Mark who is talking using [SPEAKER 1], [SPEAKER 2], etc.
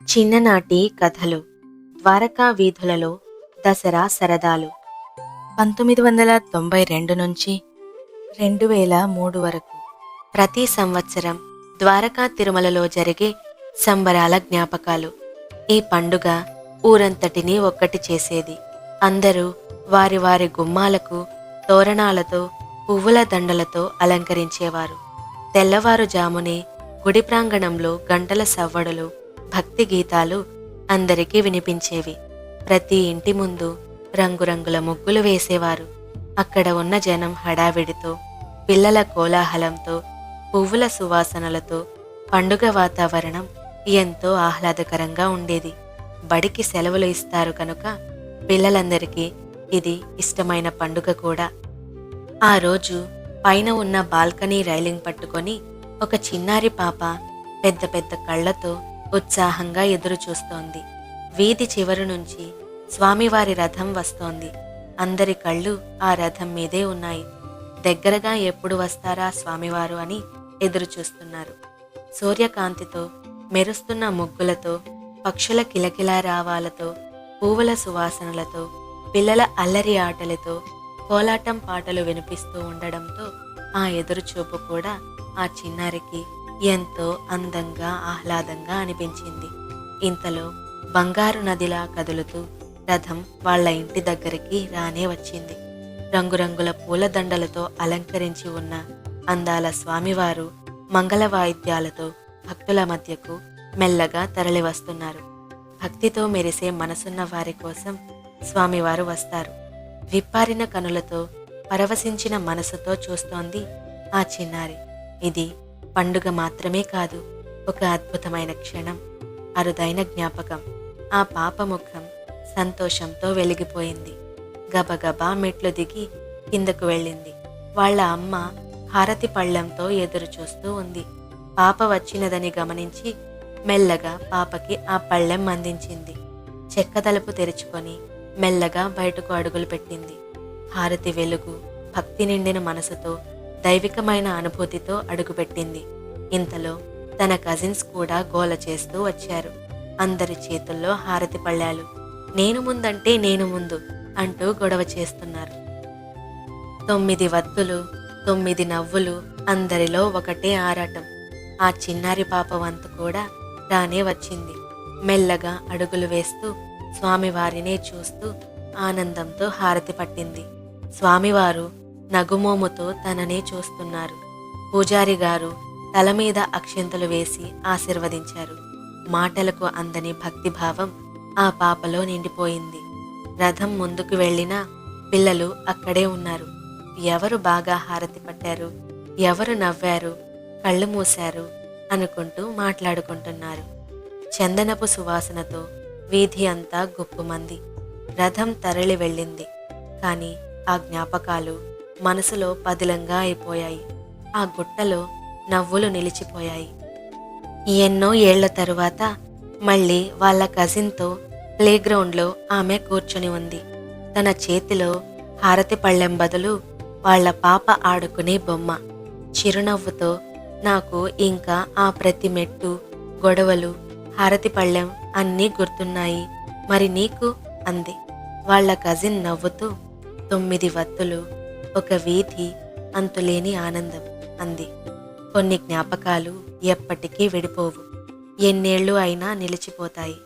[SPEAKER 1] చిన్ననాటి కథలు. ద్వారకా వీధులలో దసరా సరదాలు. 1992 నుంచి 2003 వరకు ప్రతి సంవత్సరం ద్వారకా తిరుమలలో జరిగే సంబరాల జ్ఞాపకాలు. ఈ పండుగ ఊరంతటినీ ఒక్కటి చేసేది. అందరూ వారి వారి గుమ్మాలకు తోరణాలతో పువ్వుల దండలతో అలంకరించేవారు. తెల్లవారుజామునే గుడి ప్రాంగణంలో గంటల సవ్వడులు, భక్తి గీతాలు అందరికీ వినిపించేవి. ప్రతి ఇంటి ముందు రంగురంగుల ముగ్గులు వేసేవారు. అక్కడ ఉన్న జనం హడావిడితో, పిల్లల కోలాహలంతో, పువ్వుల సువాసనలతో పండుగ వాతావరణం ఎంతో ఆహ్లాదకరంగా ఉండేది. బడికి సెలవులు ఇస్తారు కనుక పిల్లలందరికీ ఇది ఇష్టమైన పండుగ కూడా. ఆ రోజు పైన ఉన్న బాల్కనీ రైలింగ్ పట్టుకొని ఒక చిన్నారి పాప పెద్ద పెద్ద కళ్లతో ఉత్సాహంగా ఎదురు చూస్తోంది. వీధి చివరి నుంచి స్వామివారి రథం వస్తోంది. అందరి కళ్ళు ఆ రథం మీదే ఉన్నాయి. దగ్గరగా ఎప్పుడు వస్తారా స్వామివారు అని ఎదురు చూస్తున్నారు. సూర్యకాంతితో, మెరుస్తున్న ముగ్గులతో, పక్షుల కిలకిలా రావాలతో, పువ్వుల సువాసనలతో, పిల్లల అల్లరి ఆటలతో, కోలాటం పాటలు వినిపిస్తూ ఉండడంతో ఆ ఎదురుచూపు కూడా ఆ చిన్నారికి ఎంతో అందంగా, ఆహ్లాదంగా అనిపించింది. ఇంతలో బంగారు నదిలా కదులుతూ రథం వాళ్ల ఇంటి దగ్గరికి రానే వచ్చింది. రంగురంగుల పూలదండలతో అలంకరించి ఉన్న అందాల స్వామివారు మంగళ వాయిద్యాలతో భక్తుల మధ్యకు మెల్లగా తరలివస్తున్నారు. భక్తితో మెరిసే మనసున్న వారి కోసం స్వామివారు వస్తారు. విప్పారిన కనులతో, పరవశించిన మనసుతో చూస్తోంది ఆ చిన్నారి. ఇది పండుగ మాత్రమే కాదు, ఒక అద్భుతమైన క్షణం, అరుదైన జ్ఞాపకం. ఆ పాప ముఖం సంతోషంతో వెలిగిపోయింది. గబగబా మెట్లు దిగి కిందకు వెళ్ళింది. వాళ్ల అమ్మ హారతి పళ్ళెంతో ఎదురు చూస్తూ ఉంది. పాప వచ్చినదని గమనించి మెల్లగా పాపకి ఆ పళ్ళెం అందించింది. చెక్క తలుపు తెరుచుకొని మెల్లగా బయటకు అడుగులు పెట్టింది. హారతి వెలుగు, భక్తి నిండిన మనసుతో, దైవికమైన అనుభూతితో అడుగుపెట్టింది. ఇంతలో తన కజిన్స్ కూడా గోల చేస్తూ వచ్చారు. అందరి చేతుల్లో హారతి పళ్ళాలు. నేను ముందంటే నేను ముందు అంటూ గొడవ చేస్తున్నారు. 9 వత్తులు, 9 నవ్వులు, అందరిలో ఒకటే ఆరాటం. ఆ చిన్నారి పాప వంతు కూడా రానే వచ్చింది. మెల్లగా అడుగులు వేస్తూ స్వామివారినే చూస్తూ ఆనందంతో హారతి పట్టింది. స్వామివారు నగుమోముతో తననే చూస్తున్నారు. పూజారి గారు తల మీద అక్షింతలు వేసి ఆశీర్వదించారు. మాటలకు అందని భక్తిభావం ఆ పాపలో నిండిపోయింది. రథం ముందుకు వెళ్ళినా పిల్లలు అక్కడే ఉన్నారు. ఎవరు బాగా హారతి పట్టారు, ఎవరు నవ్వారు, కళ్ళు మూశారు అనుకుంటూ మాట్లాడుకుంటున్నారు. చందనపు సువాసనతో వీధి అంతా గుప్పుమంది. రథం తరలి వెళ్ళింది. కానీ ఆ జ్ఞాపకాలు మనసులో పదిలంగా అయిపోయాయి. ఆ గుట్టలో నవ్వులు నిలిచిపోయాయి. ఎన్నో ఏళ్ల తరువాత మళ్ళీ వాళ్ళ కజిన్తో ప్లేగ్రౌండ్లో ఆమె కూర్చుని ఉంది. తన చేతిలో హారతి పళ్ళెం బదులు వాళ్ల పాప ఆడుకునే బొమ్మ. చిరునవ్వుతో, నాకు ఇంకా ఆ ప్రతి మెట్టు, గొడవలు, హారతి పళ్ళెం అన్నీ గుర్తున్నాయి, మరి నీకు అంది. వాళ్ల కజిన్ నవ్వుతూ, 9 వత్తులు, ఒక వీధి, అంతులేని ఆనందం అంది. కొన్ని జ్ఞాపకాలు ఎప్పటికీ విడిపోవు, ఎన్నేళ్ళు అయినా నిలిచిపోతాయి.